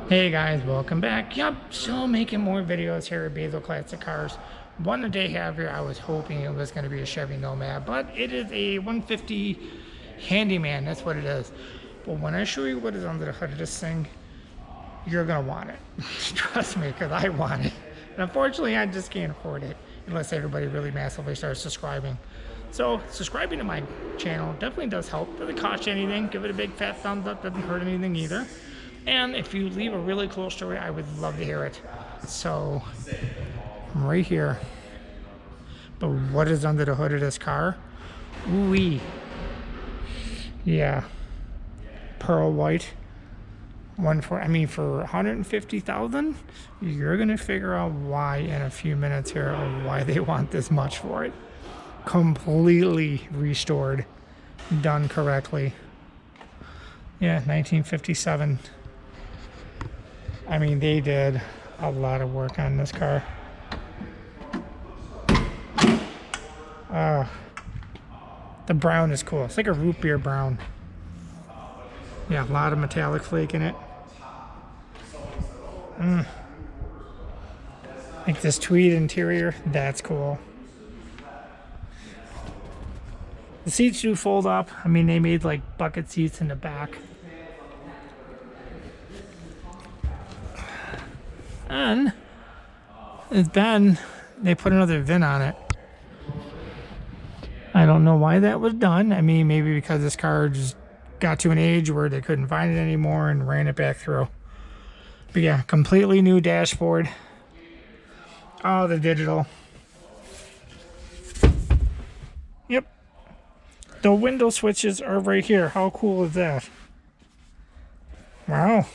Hey guys, welcome back. Yup, still making more videos here at Basil Classic Cars. One today, however, I was hoping it was going to be a Chevy Nomad, but it is a 150 Handyman. That's what it is. But when I show you what is under the hood of this thing, you're going to want it. Trust me, because I want it. And unfortunately, I just can't afford it unless everybody really massively starts subscribing. So subscribing to my channel definitely does help. Doesn't cost you anything. Give it a big fat thumbs up. Doesn't hurt anything either. And if you leave a really cool story, I would love to hear it. So, I'm right here. But what is under the hood of this car? Ooh-wee. Yeah. Pearl white. For 150,000, you're gonna figure out why in a few minutes here, or why they want this much for it. Completely restored, done correctly. Yeah, 1957. I mean, they did a lot of work on this car. The brown is cool. It's like a root beer brown. Yeah, a lot of metallic flake in it. Like this tweed interior, that's cool. The seats do fold up. I mean, they made like bucket seats in the back. And they put another VIN on it. I don't know why that was done. I mean, maybe because this car just got to an age where they couldn't find it anymore and ran it back through. But yeah, completely new dashboard. Oh, the digital. Yep. The window switches are right here. How cool is that? Wow.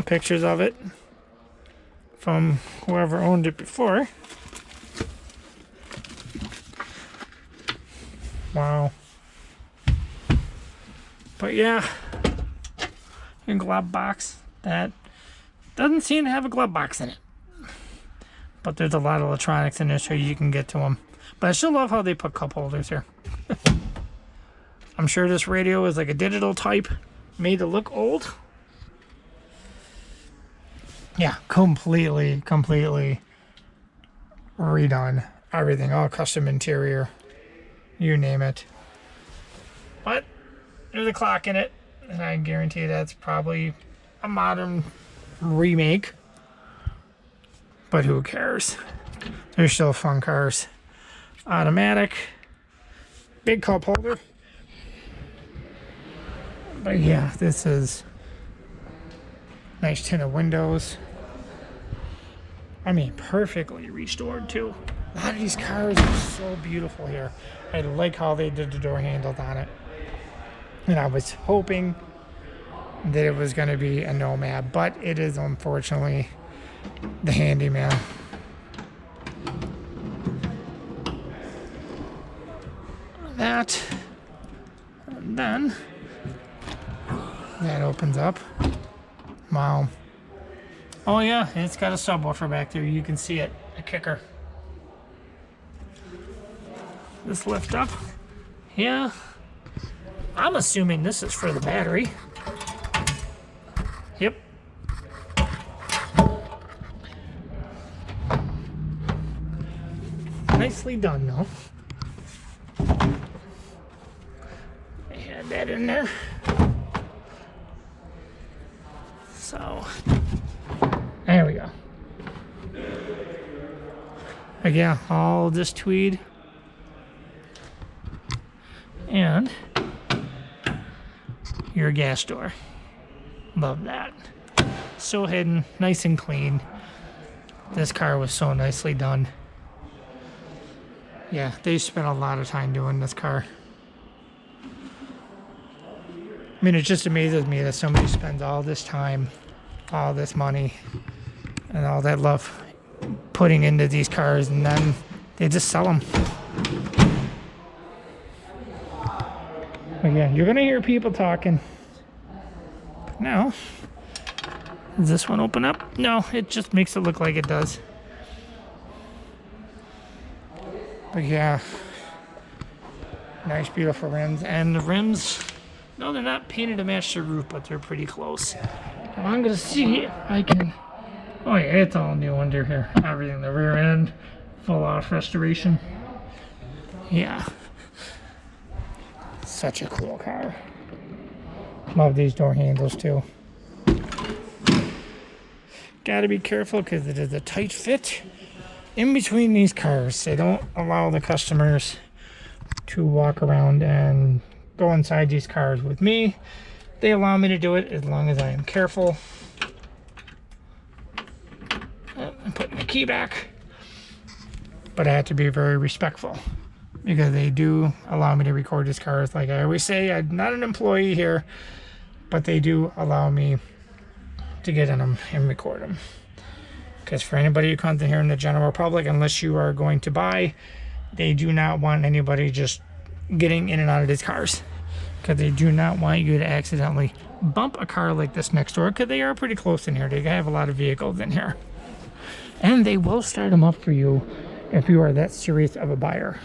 Pictures of it from whoever owned it before. Wow. But yeah, a glove box that doesn't seem to have a glove box in it. But there's a lot of electronics in there so you can get to them. But I still love how they put cup holders here. I'm sure this radio is like a digital type, made to look old. Yeah, completely redone. Everything, all custom interior, you name it. But there's a clock in it, and I guarantee that's probably a modern remake. But who cares? They're still fun cars. Automatic, big cup holder. But yeah, this is nice tinted windows. I mean, perfectly restored too. A lot of these cars are so beautiful here. I like how they did the door handles on it. And I was hoping that it was going to be a Nomad, but it is unfortunately the Handyman. That, and then that opens up. Wow. Oh yeah, it's got a subwoofer back there. You can see it, a kicker. This lift up. Yeah. I'm assuming this is for the battery. Yep. Nicely done though. I had that in there. So there we go. But yeah, all this tweed. And your gas door. Love that. So hidden, nice and clean. This car was so nicely done. Yeah, they spent a lot of time doing this car. I mean, it just amazes me that somebody spends all this time, all this money, and all that love putting into these cars, and then they just sell them. But yeah, you're gonna hear people talking. But now, does this one open up? No, it just makes it look like it does. But yeah, nice, beautiful rims, and the rims. No, they're not painted to match the roof, but they're pretty close. I'm gonna see if I can. Oh yeah, it's all new under here. Everything, the rear end, full off restoration. Yeah, such a cool car. Love these door handles too. Got to be careful because it is a tight fit in between these cars. They don't allow the customers to walk around and go inside these cars with me. They allow me to do it as long as I am careful. I'm putting the key back. But I have to be very respectful because they do allow me to record these cars. Like I always say, I'm not an employee here, but they do allow me to get in them and record them. Because for anybody who comes in here in the general public, unless you are going to buy, they do not want anybody just getting in and out of these cars. Because they do not want you to accidentally bump a car like this next door, because they are pretty close in here. They have a lot of vehicles in here. And they will start them up for you if you are that serious of a buyer.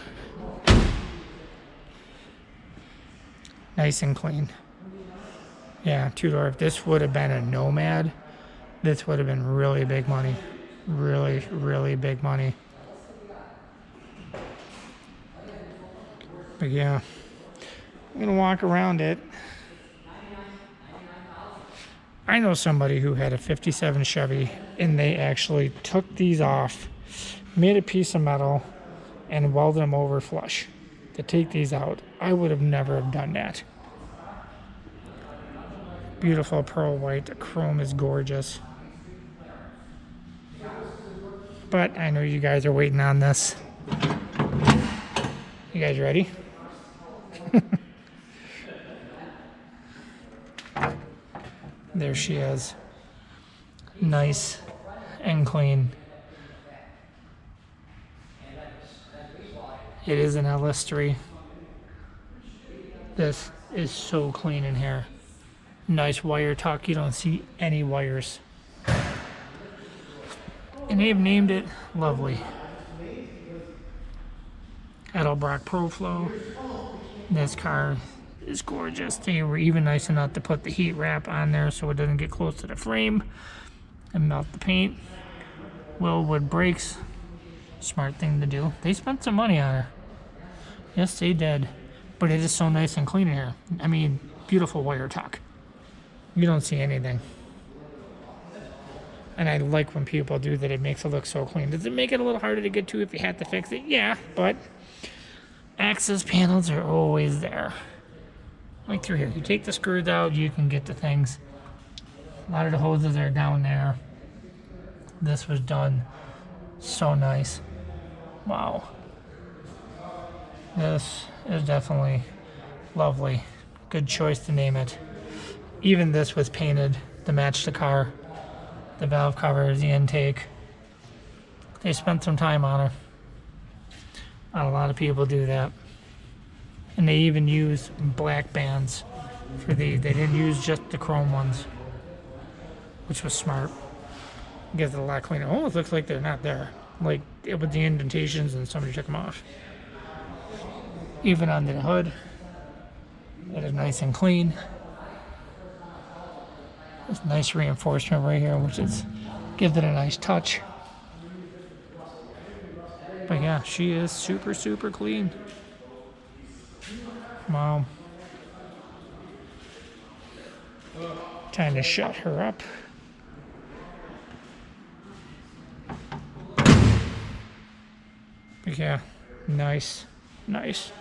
Nice and clean. Yeah, two-door. If this would have been a Nomad, this would have been really big money. Really, really big money. But yeah, I'm going to walk around it. I know somebody who had a 57 Chevy, and they actually took these off, made a piece of metal, and welded them over flush to take these out. I would have never have done that. Beautiful pearl white. The chrome is gorgeous. But I know you guys are waiting on this. You guys ready? There she is. Nice and clean. It is an LS3. This is so clean in here. Nice wire tuck. You don't see any wires. And they've named it Lovely. Edelbrock ProFlow. This car is gorgeous. They were even nice enough to put the heat wrap on there so it doesn't get close to the frame and melt the paint. Willwood brakes. Smart thing to do. They spent some money on her. Yes, they did. But it is so nice and clean in here. I mean, beautiful wire tuck. You don't see anything. And I like when people do that. It makes it look so clean. Does it make it a little harder to get to if you had to fix it? Yeah, but access panels are always there. Like through here. You take the screws out, you can get to things. A lot of the hoses are down there. This was done so nice. Wow. This is definitely lovely. Good choice to name it. Even this was painted to match the car. The valve covers, the intake. They spent some time on her. Not a lot of people do that. And they even use black bands for these. They didn't use just the chrome ones, which was smart. Gives it a lot cleaner. Almost looks like they're not there. Like it was the indentations and somebody took them off. Even under the hood, it is nice and clean. This nice reinforcement right here, which is gives it a nice touch. But yeah, she is super, super clean. Wow. Time to shut her up. But yeah, nice, nice.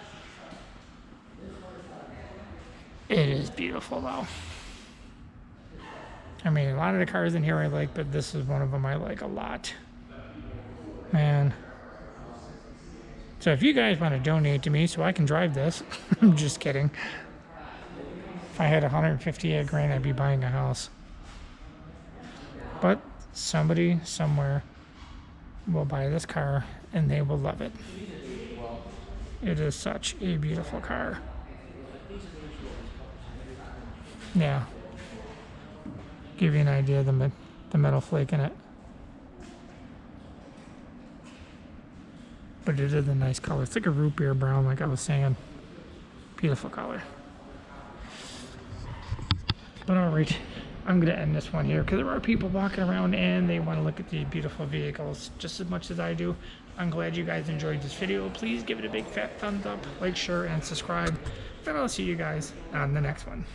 It is beautiful though. I mean, a lot of the cars in here I like, but this is one of them I like a lot. Man. So if you guys want to donate to me so I can drive this, I'm just kidding. If I had 158 grand, I'd be buying a house. But somebody somewhere will buy this car and they will love it. It is such a beautiful car. Yeah. Give you an idea of the metal flake in it. But it is a nice color. It's like a root beer brown, like I was saying. Beautiful color. But alright, I'm going to end this one here because there are people walking around and they want to look at these beautiful vehicles just as much as I do. I'm glad you guys enjoyed this video. Please give it a big fat thumbs up, like, share, and subscribe. And I'll see you guys on the next one.